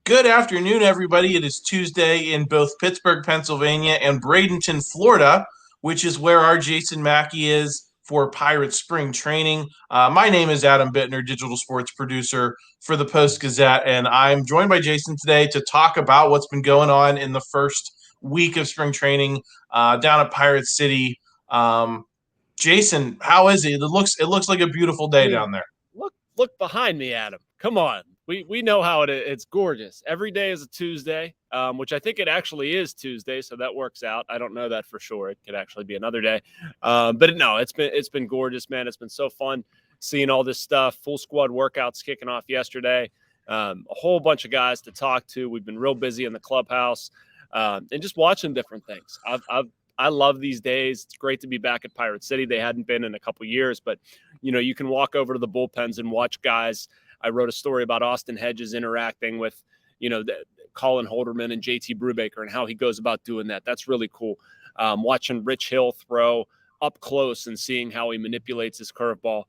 Good afternoon, everybody. It is Tuesday in both Pittsburgh, Pennsylvania and Bradenton, Florida, which is where our Jason Mackey is for Pirates spring training. My name is Adam Bittner, digital sports producer for the Post-Gazette, and I'm joined by Jason today to talk about what's been going on in the first week of spring training down at Pirate City. Jason, how is it? It looks like a beautiful day Dude, down there. look behind me, Adam. Come on. We know how it is. It's gorgeous. Every day is a Tuesday, which I think it actually is Tuesday, so that works out. I don't know that for sure. It could actually be another day. But no, it's been gorgeous, man. It's been so fun seeing all this stuff. Full squad workouts kicking off yesterday. A whole bunch of guys to talk to. We've been real busy in the clubhouse, and just watching different things. I love these days. It's great to be back at Pirate City. They hadn't been in a couple years, but you can walk over to the bullpens and watch guys. I wrote a story about Austin Hedges interacting with, Colin Holderman and JT Brubaker and how he goes about doing that. That's really cool. Watching Rich Hill throw up close and seeing how he manipulates his curveball.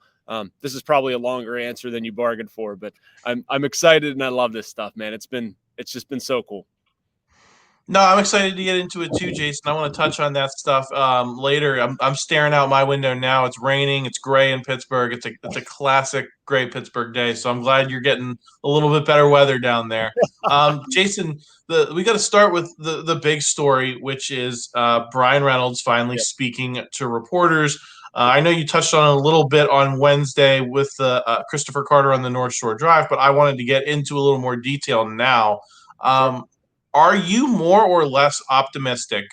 This is probably a longer answer than you bargained for, but I'm excited and I love this stuff, man. It's just been so cool. No, I'm excited to get into it too, Jason. I want to touch on that stuff later. I'm staring out my window now. It's raining. It's gray in Pittsburgh. It's a classic gray Pittsburgh day. So I'm glad you're getting a little bit better weather down there. Jason, we got to start with the big story, which is Bryan Reynolds finally Yep. speaking to reporters. I know you touched on it a little bit on Wednesday with Christopher Carter on the North Shore Drive, but I wanted to get into a little more detail now. Sure. Are you more or less optimistic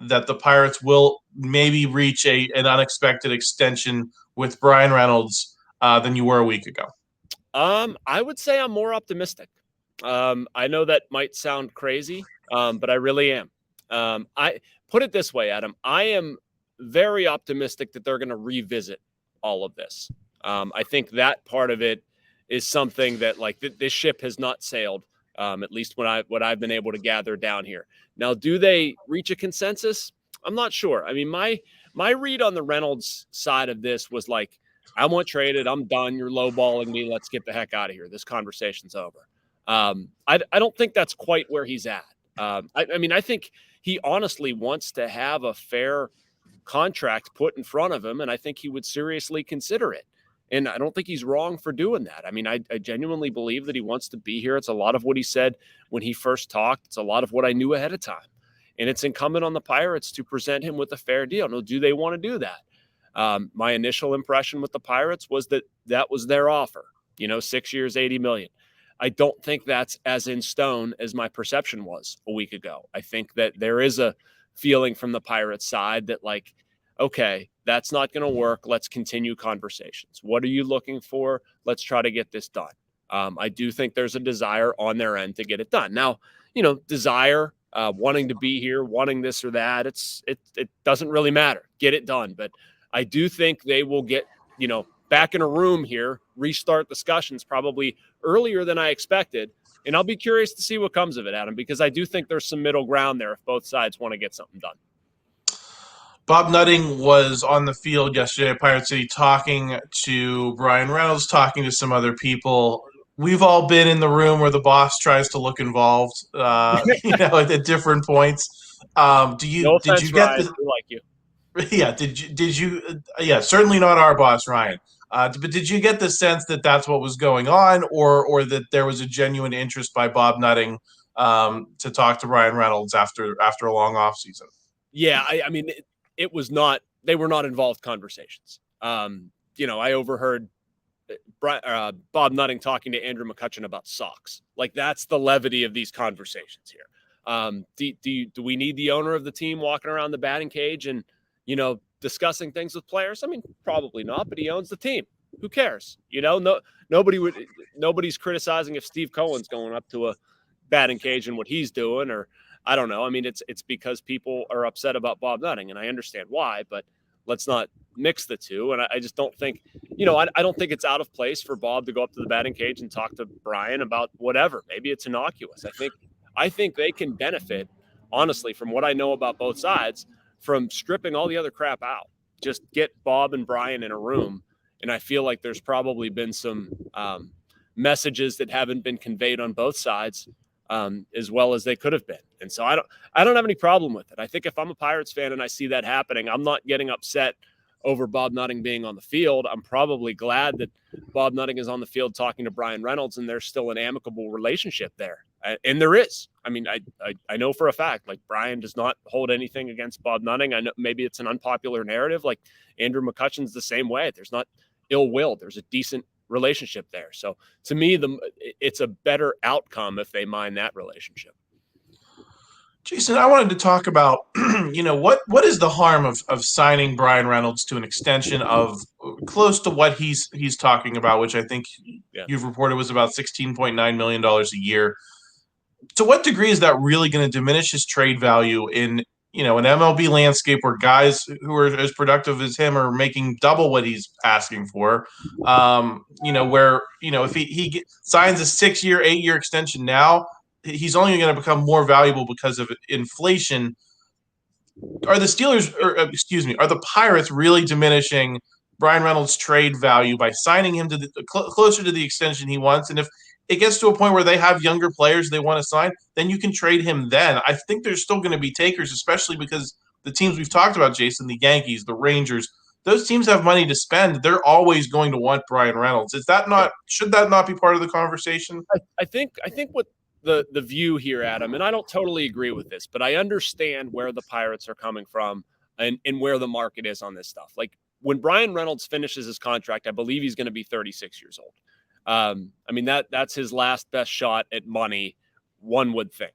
that the Pirates will maybe reach an unexpected extension with Bryan Reynolds than you were a week ago? I would say I'm more optimistic. I know that might sound crazy, but I really am. I put it this way, Adam. I am very optimistic that they're going to revisit all of this. I think that part of it is something that this ship has not sailed. At least what I've been able to gather down here. Now, do they reach a consensus? I'm not sure. I mean, my read on the Reynolds side of this was like, I want traded. I'm done. You're lowballing me. Let's get the heck out of here. This conversation's over. I don't think that's quite where he's at. I mean, I think he honestly wants to have a fair contract put in front of him, and I think he would seriously consider it. And I don't think he's wrong for doing that. I mean, I genuinely believe that he wants to be here. It's a lot of what he said when he first talked. It's a lot of what I knew ahead of time. And it's incumbent on the Pirates to present him with a fair deal. Now, do they want to do that? My initial impression with the Pirates was that was their offer. 6 years, $80 million. I don't think that's as in stone as my perception was a week ago. I think that there is a feeling from the Pirates side that okay, that's not going to work. Let's continue conversations. What are you looking for? Let's try to get this done. I do think there's a desire on their end to get it done. Now, desire, wanting to be here, wanting this or that, it doesn't really matter. Get it done. But I do think they will get, back in a room here, restart discussions probably earlier than I expected. And I'll be curious to see what comes of it, Adam, because I do think there's some middle ground there if both sides want to get something done. Bob Nutting was on the field yesterday at Pirate City talking to Bryan Reynolds, talking to some other people. We've all been in the room where the boss tries to look involved, at different points. No Did offense, you get Ryan. the? We like you. Yeah, did you? Yeah, certainly not our boss, Ryan. But did you get the sense that that's what was going on, or that there was a genuine interest by Bob Nutting to talk to Bryan Reynolds after a long offseason? Yeah, I mean, it was not. They were not involved conversations. I overheard Bob Nutting talking to Andrew McCutchen about socks. That's the levity of these conversations here. Do we need the owner of the team walking around the batting cage and discussing things with players? I mean, probably not. But he owns the team. Who cares? Nobody's criticizing if Steve Cohen's going up to a batting cage and what he's doing, or I don't know. I mean, it's because people are upset about Bob Nutting, and I understand why, but let's not mix the two. And I just don't think, I don't think it's out of place for Bob to go up to the batting cage and talk to Bryan about whatever. Maybe it's innocuous. I think they can benefit, honestly, from what I know about both sides, from stripping all the other crap out. Just get Bob and Bryan in a room, and I feel like there's probably been some messages that haven't been conveyed on both sides as well as they could have been. And so I don't have any problem with it. I think if I'm a Pirates fan and I see that happening, I'm not getting upset over Bob Nutting being on the field. I'm probably glad that Bob Nutting is on the field talking to Bryan Reynolds, and there's still an amicable relationship there. And there is. I mean, I know for a fact, like, Bryan does not hold anything against Bob Nutting. I know maybe it's an unpopular narrative. Like, Andrew McCutchen's the same way. There's not ill will. There's a decent relationship there. So to me, it's a better outcome if they mind that relationship. Jason, I wanted to talk about, what is the harm of signing Bryan Reynolds to an extension of close to what he's talking about, which I think you've reported was about $16.9 million a year. To what degree is that really going to diminish his trade value in, an MLB landscape where guys who are as productive as him are making double what he's asking for? If he signs a 6-year, 8-year extension now, he's only going to become more valuable because of inflation. Are the Pirates really diminishing Bryan Reynolds' trade value by signing him to closer to the extension he wants? And if it gets to a point where they have younger players they want to sign, then you can trade him then. I think there's still going to be takers, especially because the teams we've talked about, Jason, the Yankees, the Rangers, those teams have money to spend. They're always going to want Bryan Reynolds. Should that not be part of the conversation? I think what the view here, Adam, and I don't totally agree with this, but I understand where the Pirates are coming from and where the market is on this stuff. Like, when Bryan Reynolds finishes his contract, I believe he's going to be 36 years old. I mean, that's his last best shot at money, one would think.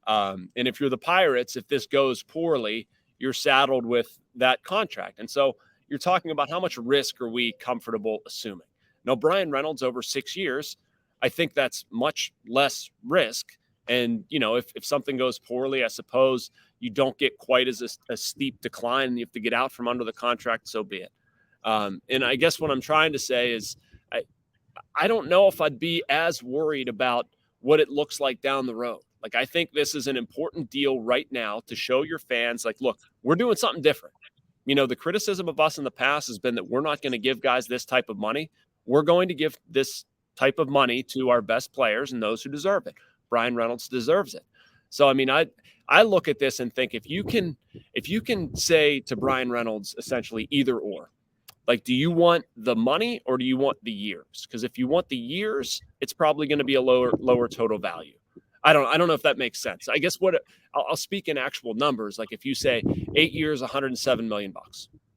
And if you're the Pirates, if this goes poorly, you're saddled with that contract. And so you're talking about how much risk are we comfortable assuming? Now, Bryan Reynolds over 6 years, I think that's much less risk. And, if something goes poorly, I suppose you don't get quite as a steep decline and you have to get out from under the contract, so be it. And I guess what I'm trying to say is I don't know if I'd be as worried about what it looks like down the road. Like, I think this is an important deal right now to show your fans, like, look, we're doing something different. The criticism of us in the past has been that we're not going to give guys this type of money. We're going to give this type of money to our best players and those who deserve it. Bryan Reynolds deserves it. So, I mean, I look at this and think if you can say to Bryan Reynolds essentially either or, like, do you want the money or do you want the years? Because if you want the years, it's probably going to be a lower total value. I don't know if that makes sense. I guess I'll speak in actual numbers. Like, if you say 8 years, $107 million,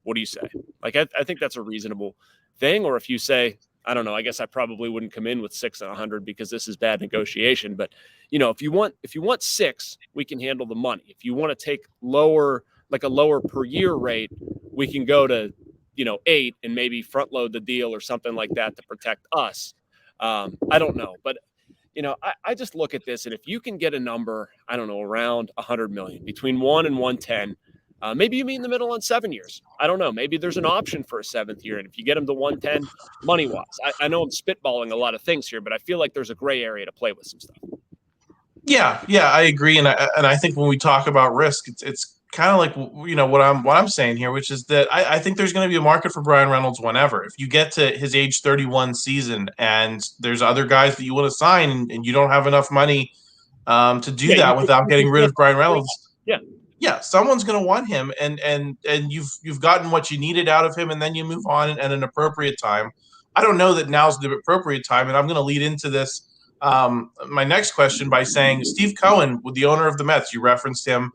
what do you say? Like, I think that's a reasonable thing. Or if you say, I don't know, I guess I probably wouldn't come in with 6 and 100 because this is bad negotiation. But, if you want 6, we can handle the money. If you want to take a lower per year rate, we can go to 8 and maybe front load the deal or something like that to protect us. I don't know, but I just look at this, and if you can get a number, I don't know, around 100 million, between 1 and 110, maybe you meet in the middle on 7 years. I don't know. Maybe there's an option for a 7th year, and if you get them to 110, money wise, I know I'm spitballing a lot of things here, but I feel like there's a gray area to play with some stuff. Yeah, I agree, and I think when we talk about risk, it's kind of like what I'm saying here, which is that I think there's going to be a market for Bryan Reynolds whenever. If you get to his age 31 season and there's other guys that you want to sign and you don't have enough money to do that without getting rid of Bryan Reynolds, someone's going to want him, and you've gotten what you needed out of him, and then you move on at an appropriate time. I don't know that now's the appropriate time, and I'm going to lead into this. My next question by saying Steve Cohen, the owner of the Mets, you referenced him,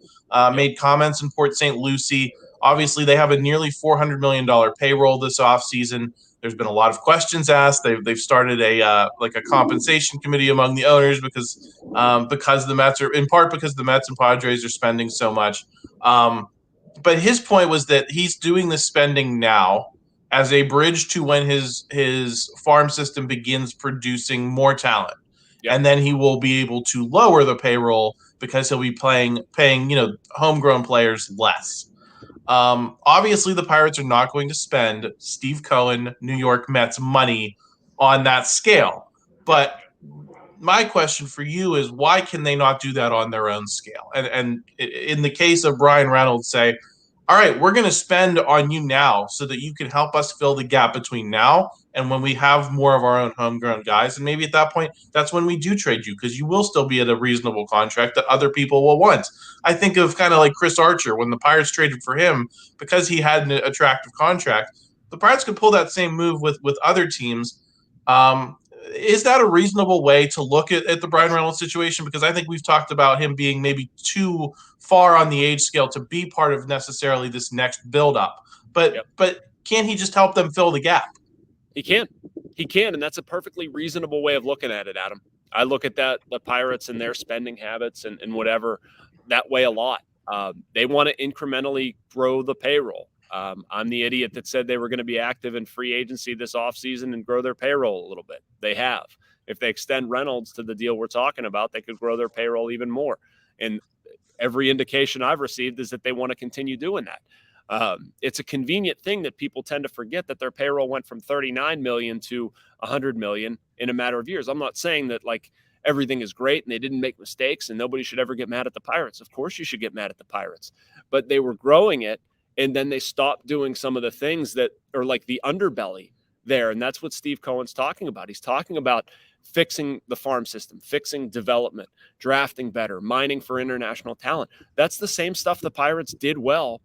made comments in Port St. Lucie. Obviously, they have a nearly $400 million payroll this offseason. There's been a lot of questions asked. They've started a compensation committee among the owners because the Mets are, in part because the Mets and Padres are spending so much. But his point was that he's doing this spending now as a bridge to when his farm system begins producing more talent. Yep. And then he will be able to lower the payroll because he'll be paying homegrown players less. Obviously, the Pirates are not going to spend Steve Cohen, New York Mets money on that scale. But my question for you is, why can they not do that on their own scale? And in the case of Bryan Reynolds, say, all right, we're going to spend on you now so that you can help us fill the gap between now And when we have more of our own homegrown guys, and maybe at that point, that's when we do trade you, because you will still be at a reasonable contract that other people will want. I think of kind of like Chris Archer when the Pirates traded for him because he had an attractive contract. The Pirates could pull that same move with other teams. Is that a reasonable way to look at the Bryan Reynolds situation? Because I think we've talked about him being maybe too far on the age scale to be part of necessarily this next buildup. But can he just help them fill the gap? He can. He can, and that's a perfectly reasonable way of looking at it, Adam. I look at the Pirates and their spending habits and whatever that way a lot. They want to incrementally grow the payroll. I'm the idiot that said they were going to be active in free agency this offseason and grow their payroll a little bit. They have. If they extend Reynolds to the deal we're talking about, they could grow their payroll even more. And every indication I've received is that they want to continue doing that. It's a convenient thing that people tend to forget that their payroll went from 39 million to 100 million in a matter of years. I'm not saying that like everything is great and they didn't make mistakes and nobody should ever get mad at the Pirates. Of course you should get mad at the Pirates, but they were growing it. And then they stopped doing some of the things that are like the underbelly there. And that's what Steve Cohen's talking about. He's talking about fixing the farm system, fixing development, drafting better, mining for international talent. That's the same stuff the Pirates did well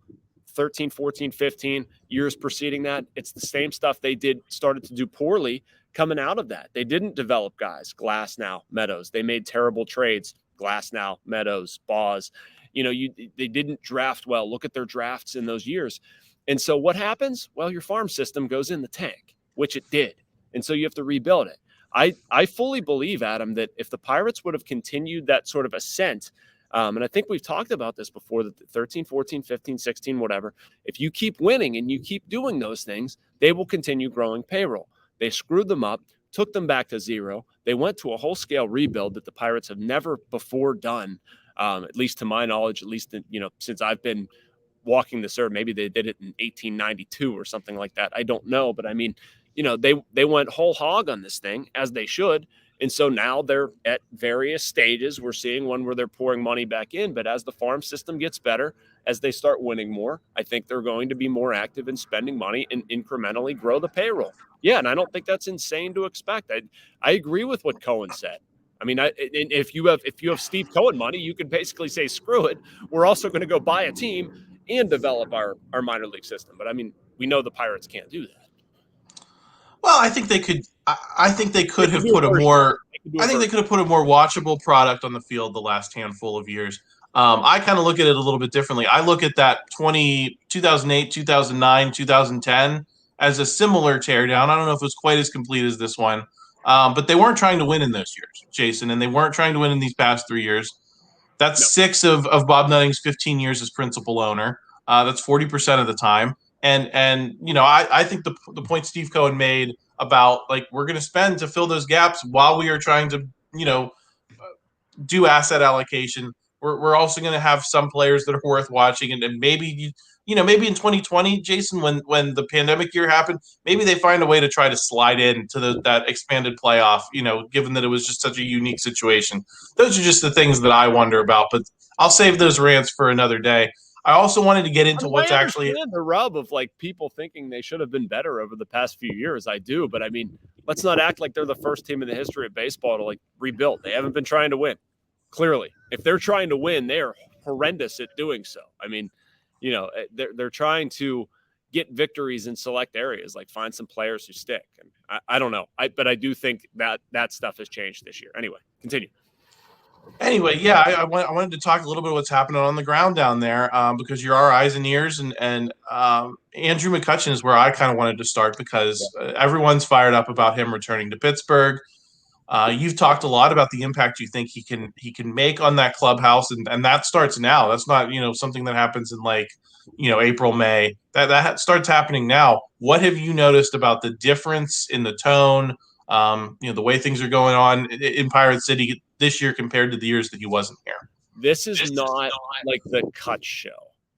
13, 14, 15 years preceding that. It's the same stuff they started to do poorly coming out of that. They didn't develop guys, Glasnow, Meadows. They made terrible trades, Glasnow, Meadows, Boz. They didn't draft well. Look at their drafts in those years. And so what happens? Well, your farm system goes in the tank, which it did. And so you have to rebuild it. I fully believe, Adam, that if the Pirates would have continued that sort of ascent, and I think we've talked about this before, that 13, 14, 15, 16, whatever, if you keep winning and you keep doing those things, they will continue growing payroll. They screwed them up, took them back to zero. They went to a whole-scale rebuild that the Pirates have never before done. At least to my knowledge, at least, since I've been walking this earth. Maybe they did it in 1892 or something like that. I don't know. But I mean, they went whole hog on this thing, as they should. And so now they're at various stages. We're seeing one where they're pouring money back in. But as the farm system gets better, as they start winning more, I think they're going to be more active in spending money and incrementally grow the payroll. Yeah, and I don't think that's insane to expect. I agree with what Cohen said. I mean, if you have Steve Cohen money, you could basically say, screw it. We're also going to go buy a team and develop our minor league system. But I mean, we know the Pirates can't do that. Well, I think they could. I think they could have put a more. I think they could have put a more watchable product on the field the last handful of years. I kind of look at it a little bit differently. I look at that 2008, 2009, 2010 as a similar teardown. I don't know if it was quite as complete as this one. But they weren't trying to win in those years, Jason, and they weren't trying to win in these past 3 years. That's 6 of Bob Nutting's 15 years as principal owner. That's 40% of the time. And I think the point Steve Cohen made about, like, we're going to spend to fill those gaps while we are trying to, do asset allocation. We're also going to have some players that are worth watching, and maybe maybe in 2020, Jason, when the pandemic year happened, maybe they find a way to try to slide into that expanded playoff, given that it was just such a unique situation. Those are just the things that I wonder about, but I'll save those rants for another day. I also wanted to get into what's actually the rub of, like, people thinking they should have been better over the past few years. I do, but I mean, let's not act like they're the first team in the history of baseball to, like, rebuild. They haven't been trying to win. Clearly, if they're trying to win, they are horrendous at doing so. I mean, they're trying to get victories in select areas, like find some players who stick. And I don't know. But I do think that stuff has changed this year. Anyway, continue. Anyway, yeah, I wanted to talk a little bit of what's happening on the ground down there, because you're our eyes and ears, and Andrew McCutchen is where I kind of wanted to start, because everyone's fired up about him returning to Pittsburgh. You've talked a lot about the impact you think he can make on that clubhouse, and that starts now. That's not something that happens in April, May. That starts happening now. What have you noticed about the difference in the tone, the way things are going on in Pirate City this year compared to the years that he wasn't here? This is not like the Kutch show.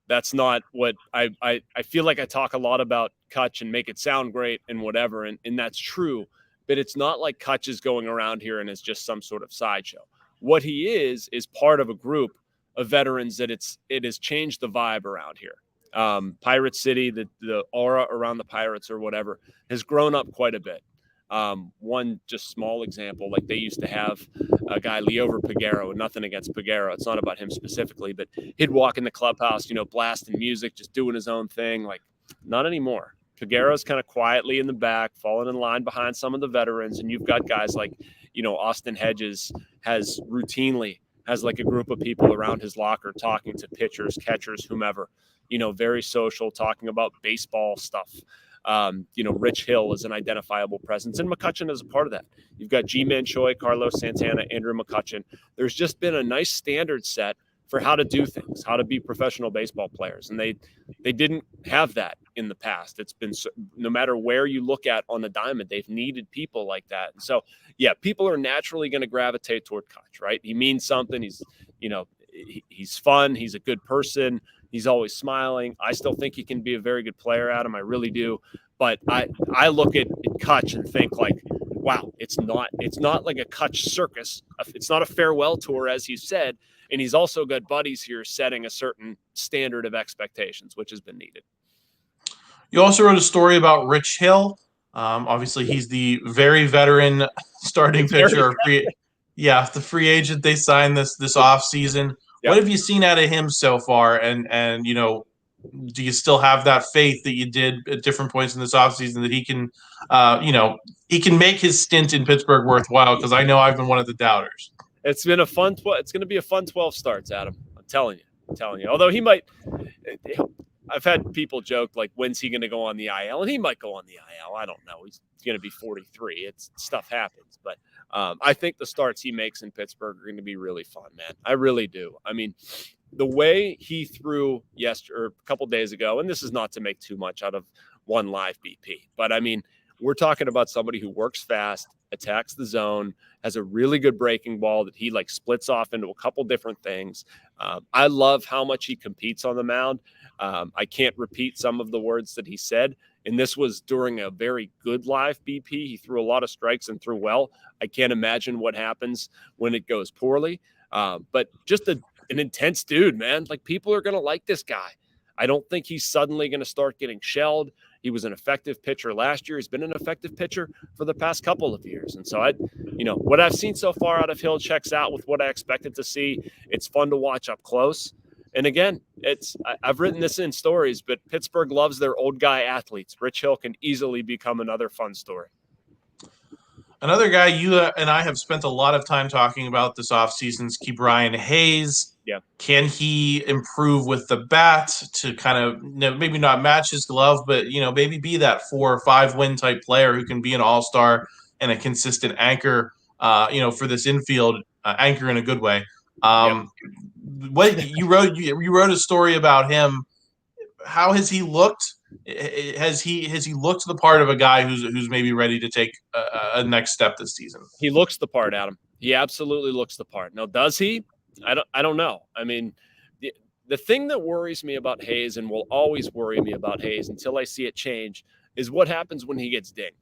That's not what I feel like. I talk a lot about Kutch and make it sound great and whatever, and that's true. But it's not like Kutch is going around here and is just some sort of sideshow. What he is part of a group of veterans that it has changed the vibe around here. Pirate City, the aura around the Pirates or whatever has grown up quite a bit. One just small example, like they used to have a guy, Leover Peguero, nothing against Peguero. It's not about him specifically, but he'd walk in the clubhouse, blasting music, just doing his own thing. Like, not anymore. Peguero's kind of quietly in the back, falling in line behind some of the veterans. And you've got guys like, Austin Hedges has like a group of people around his locker talking to pitchers, catchers, whomever, very social, talking about baseball stuff. Rich Hill is an identifiable presence, and McCutchen is a part of that. You've got G-Man Choi, Carlos Santana, Andrew McCutchen. There's just been a nice standard set for how to do things, how to be professional baseball players. And they didn't have that in the past. It's been, no matter where you look at on the diamond, they've needed people like that. And so, yeah, people are naturally going to gravitate toward Kutch, right? He means something. He's, he's fun. He's a good person. He's always smiling. I still think he can be a very good player, Adam. I really do. But I look at Kutch and think like, wow, it's not like a Kutch circus. It's not a farewell tour, as he said. And he's also got buddies here setting a certain standard of expectations, which has been needed. You also wrote a story about Rich Hill. Obviously, he's the very veteran starting pitcher. The free agent they signed this offseason. Yep. What have you seen out of him so far? And do you still have that faith that you did at different points in this offseason that he can, he can make his stint in Pittsburgh worthwhile? Because I know I've been one of the doubters. It's been a fun. It's going to be a fun 12 starts, Adam. I'm telling you. Although he might. I've had people joke like, when's he going to go on the IL? And he might go on the IL. I don't know. He's going to be 43. Stuff happens. But I think the starts he makes in Pittsburgh are going to be really fun, man. I really do. I mean, the way he threw a couple days ago, and this is not to make too much out of one live BP, but I mean, we're talking about somebody who works fast, attacks the zone, has a really good breaking ball that he like splits off into a couple different things. I love how much he competes on the mound. I can't repeat some of the words that he said. And this was during a very good live BP. He threw a lot of strikes and threw well. I can't imagine what happens when it goes poorly. But just an intense dude, man. Like, people are going to like this guy. I don't think he's suddenly going to start getting shelled. He was an effective pitcher last year. He's been an effective pitcher for the past couple of years. And so what I've seen so far out of Hill checks out with what I expected to see. It's fun to watch up close. And again, I've written this in stories, but Pittsburgh loves their old guy athletes. Rich Hill can easily become another fun story. Another guy you and I have spent a lot of time talking about this offseason is Bryan Hayes. Yeah. Can he improve with the bat to kind of maybe not match his glove, but maybe be that 4 or 5 win type player who can be an all-star and a consistent anchor, for this infield, anchor in a good way. What you wrote a story about him. How has he looked? Has he looked the part of a guy who's maybe ready to take a next step this season? He looks the part, Adam. He absolutely looks the part. Now, does he? I don't know. I mean, the thing that worries me about Hayes, and will always worry me about Hayes until I see it change, is what happens when he gets dinged.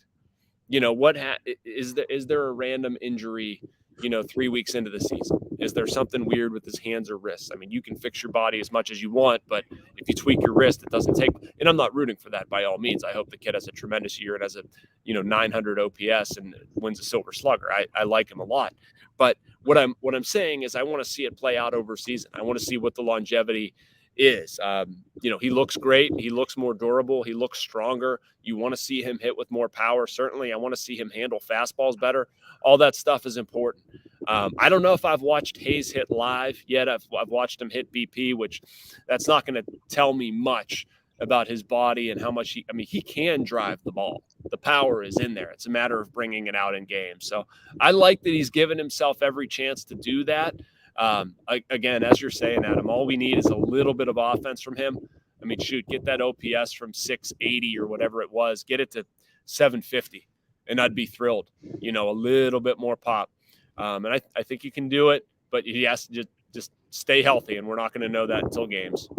Is there a random injury 3 weeks into the season? Is there something weird with his hands or wrists? I mean, you can fix your body as much as you want, but if you tweak your wrist, it doesn't take. And I'm not rooting for that by all means. I hope the kid has a tremendous year and has a 900 OPS and wins a Silver Slugger. I like him a lot. But what I'm saying is I want to see it play out over season. I want to see what the longevity is. He looks great. He looks more durable. He looks stronger. You want to see him hit with more power. Certainly, I want to see him handle fastballs better. All that stuff is important. I don't know if I've watched Hayes hit live yet. I've watched him hit BP, which that's not going to tell me much about his body and how much he can drive the ball. The power is in there. It's a matter of bringing it out in games. So I like that he's given himself every chance to do that. Again, as you're saying, Adam, all we need is a little bit of offense from him. I mean, get that OPS from 680 or whatever it was, get it to 750, and I'd be thrilled. A little bit more pop. And I think he can do it, but he has to just stay healthy, and we're not going to know that until games.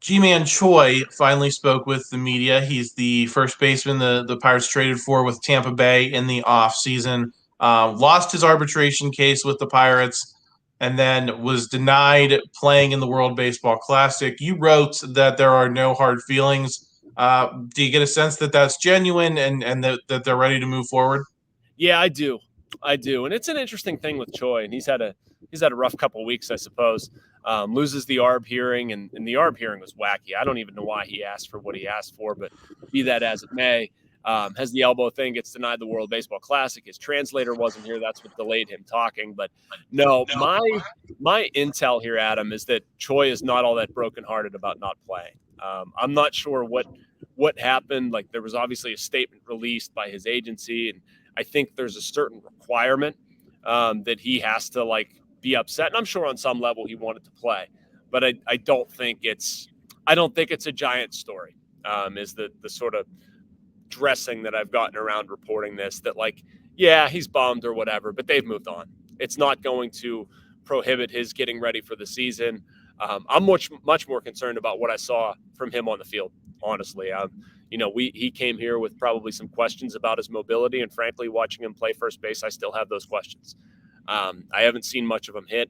G-Man Choi finally spoke with the media. He's the first baseman the Pirates traded for with Tampa Bay in the offseason. Lost his arbitration case with the Pirates. and then was denied playing in the World Baseball Classic. You wrote that there are no hard feelings. Do you get a sense that that's genuine and that they're ready to move forward? Yeah, I do. I do. And it's an interesting thing with Choi, and he's had a rough couple of weeks, I suppose. Loses the ARB hearing, and the ARB hearing was wacky. I don't even know why he asked for what he asked for, but be that as it may, has the elbow thing, gets denied the World Baseball Classic. His translator wasn't here. That's what delayed him talking. But no, my intel here, Adam, is that Choi is not all that brokenhearted about not playing. I'm not sure what happened. Like, there was obviously a statement released by his agency, and I think there's a certain requirement that he has to be upset. And I'm sure on some level he wanted to play, but I don't think it's a giant story. Is the sort of dressing that I've gotten around reporting this, that yeah, he's bummed or whatever, but they've moved on. It's not going to prohibit his getting ready for the season. I'm much more concerned about what I saw from him on the field, honestly. He came here with probably some questions about his mobility, and frankly, watching him play first base, I still have those questions. I haven't seen much of him hit,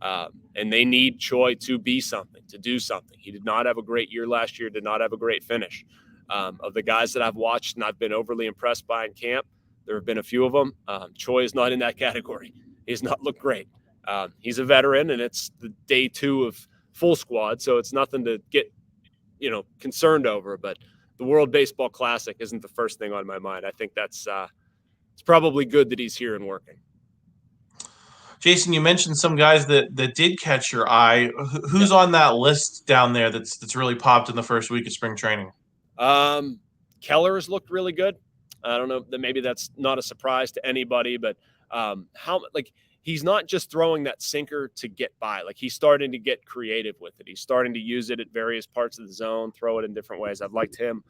and they need Choi to be something, to do something. He did not have a great year last year, did not have a great finish. Of the guys that I've watched and I've been overly impressed by in camp, there have been a few of them. Choi is not in that category. He has not looked great. He's a veteran, and it's the day 2 of full squad, so it's nothing to get concerned over. But the World Baseball Classic isn't the first thing on my mind. I think that's it's probably good that he's here and working. Jason, you mentioned some guys that did catch your eye. Who's on that list down there that's really popped in the first week of spring training? Keller has looked really good. I don't know that maybe that's not a surprise to anybody, but he's not just throwing that sinker to get by. He's starting to get creative with it. He's starting to use it at various parts of the zone, throw it in different ways. I've liked him.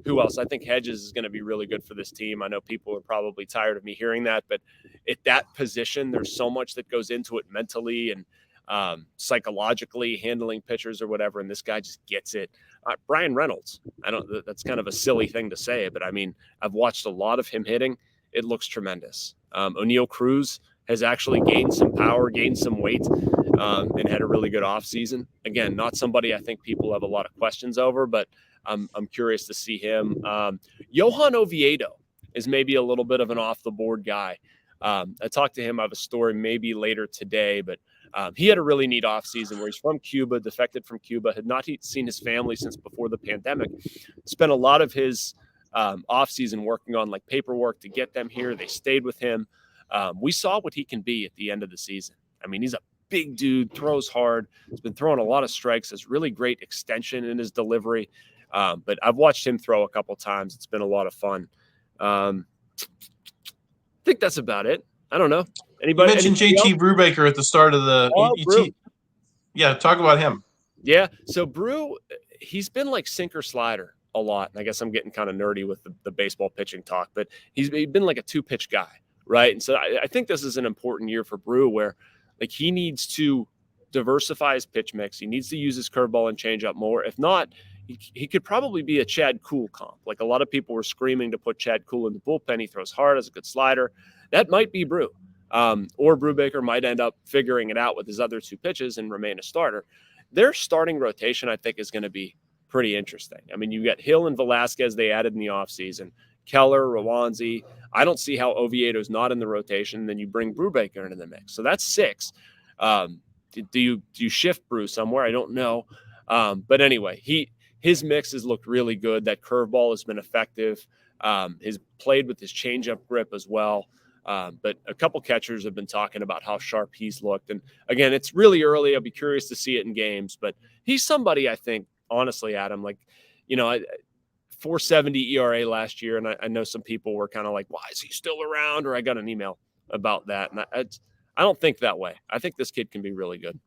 Who else? I think Hedges is going to be really good for this team. I know people are probably tired of me hearing that, but at that position, there's so much that goes into it mentally and psychologically, handling pitchers or whatever, and this guy just gets it. Bryan Reynolds, that's kind of a silly thing to say, but I mean, I've watched a lot of him hitting. It looks tremendous. O'Neal Cruz has actually gained some power, gained some weight, and had a really good offseason. Again, not somebody I think people have a lot of questions over, but I'm curious to see him. Johan Oviedo is maybe a little bit of an off-the-board guy. I talked to him. I have a story maybe later today, but he had a really neat offseason where he's from Cuba, defected from Cuba, had not seen his family since before the pandemic, spent a lot of his offseason working on paperwork to get them here. They stayed with him. We saw what he can be at the end of the season. I mean, he's a big dude, throws hard, has been throwing a lot of strikes, has really great extension in his delivery. But I've watched him throw a couple times. It's been a lot of fun. I think that's about it. I don't know. Anybody? You mentioned JT Brubaker at the start of the. Yeah, talk about him. Yeah, so Brew, he's been sinker slider a lot. And I guess I'm getting kind of nerdy with the baseball pitching talk, but he's been a 2-pitch guy, right? And so I think this is an important year for Brew where he needs to diversify his pitch mix. He needs to use his curveball and changeup more. If not, he could probably be a Chad Kuhl comp. A lot of people were screaming to put Chad Kuhl in the bullpen. He throws hard, has a good slider. That might be Brew. Or Brubaker might end up figuring it out with his other 2 pitches and remain a starter. Their starting rotation, I think, is going to be pretty interesting. I mean, you got Hill and Velasquez they added in the offseason, Keller, Rawanzi. I don't see how Oviedo's not in the rotation. Then you bring Brubaker into the mix. So that's 6. Do you shift Brew somewhere? I don't know. But anyway, his mix has looked really good. That curveball has been effective. He's played with his changeup grip as well. But a couple catchers have been talking about how sharp he's looked. And again, it's really early. I'll be curious to see it in games, but he's somebody I think, honestly, Adam, 4.70 ERA last year. And I know some people were kind of why is he still around? Or I got an email about that. And I don't think that way. I think this kid can be really good.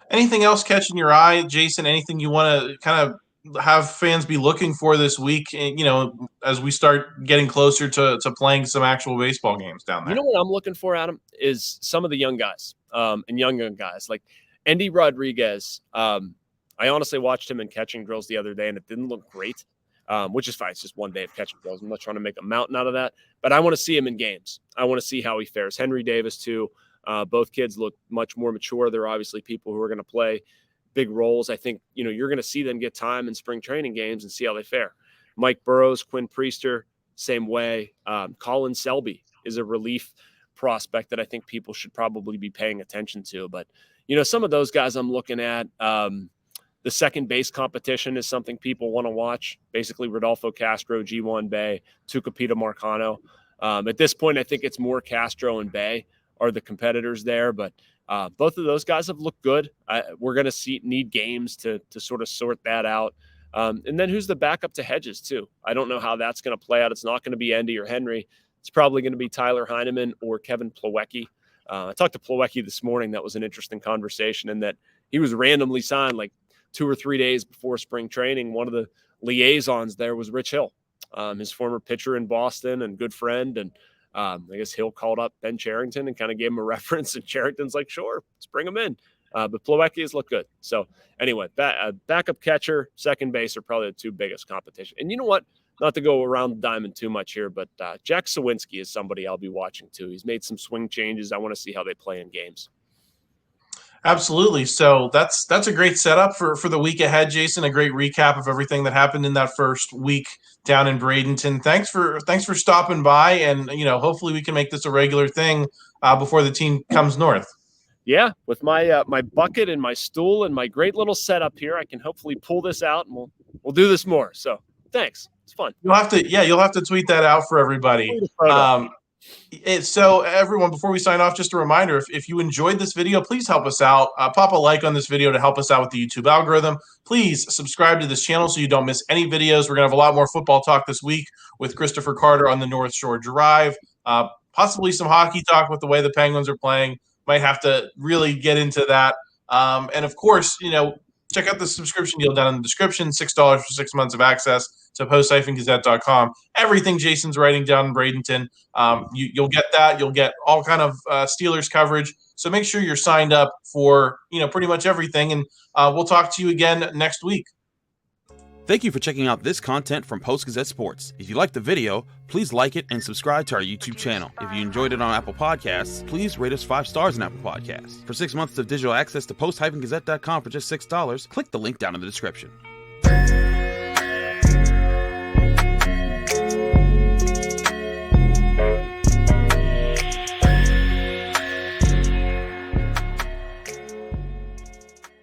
Anything else catching your eye, Jason? Anything you want to kind of have fans be looking for this week, as we start getting closer to playing some actual baseball games down there? You know what I'm looking for, Adam, is some of the young guys and young guys like Andy Rodriguez. I honestly watched him in catching drills the other day, and it didn't look great, which is fine. It's just one day of catching drills. I'm not trying to make a mountain out of that, but I want to see him in games. I want to see how he fares. Henry Davis, too. Both kids look much more mature. They're obviously people who are going to play big roles. I think, you're going to see them get time in spring training games and see how they fare. Mike Burrows, Quinn Priester, same way. Colin Selby is a relief prospect that I think people should probably be paying attention to. But, some of those guys I'm looking at, the second base competition is something people want to watch. Basically, Rodolfo Castro, G1 Bay, Tucupita Marcano. At this point, I think it's more Castro and Bay are the competitors there. But both of those guys have looked good. We're going to need games to sort of sort that out. And then who's the backup to Hedges, too? I don't know how that's going to play out. It's not going to be Endy or Henry. It's probably going to be Tyler Heineman or Kevin Plawecki. I talked to Plawecki this morning. That was an interesting conversation, in that he was randomly signed like 2 or 3 days before spring training. One of the liaisons there was Rich Hill, his former pitcher in Boston and good friend. And I guess Hill called up Ben Cherington and kind of gave him a reference, and Cherington's like, sure, let's bring him in. But Plawecki has looked good. So anyway, backup catcher, second base are probably the two biggest competition. And you know what? Not to go around the diamond too much here, but Jack Sawinski is somebody I'll be watching too. He's made some swing changes. I want to see how they play in games. Absolutely. So that's a great setup for the week ahead, Jason. A great recap of everything that happened in that first week down in Bradenton. Thanks for stopping by, and hopefully we can make this a regular thing before the team comes north. Yeah, with my my bucket and my stool and my great little setup here, I can hopefully pull this out, and we'll do this more. So thanks. It's fun. You'll have to tweet that out for everybody. So everyone, before we sign off, just a reminder, if you enjoyed this video, please help us out. Pop a like on this video to help us out with the YouTube algorithm. Please subscribe to this channel so you don't miss any videos. We're going to have a lot more football talk this week with Christopher Carter on the North Shore Drive. Possibly some hockey talk with the way the Penguins are playing. Might have to really get into that. And of course, check out the subscription deal down in the description. $6 for 6 months of access to post-gazette.com. Everything Jason's writing down in Bradenton, you'll get that. You'll get all kind of Steelers coverage. So make sure you're signed up for pretty much everything. And we'll talk to you again next week. Thank you for checking out this content from Post-Gazette Sports. If you liked the video, please like it and subscribe to our YouTube channel. If you enjoyed it on Apple Podcasts, please rate us 5 stars on Apple Podcasts. For 6 months of digital access to post-gazette.com for just $6, click the link down in the description.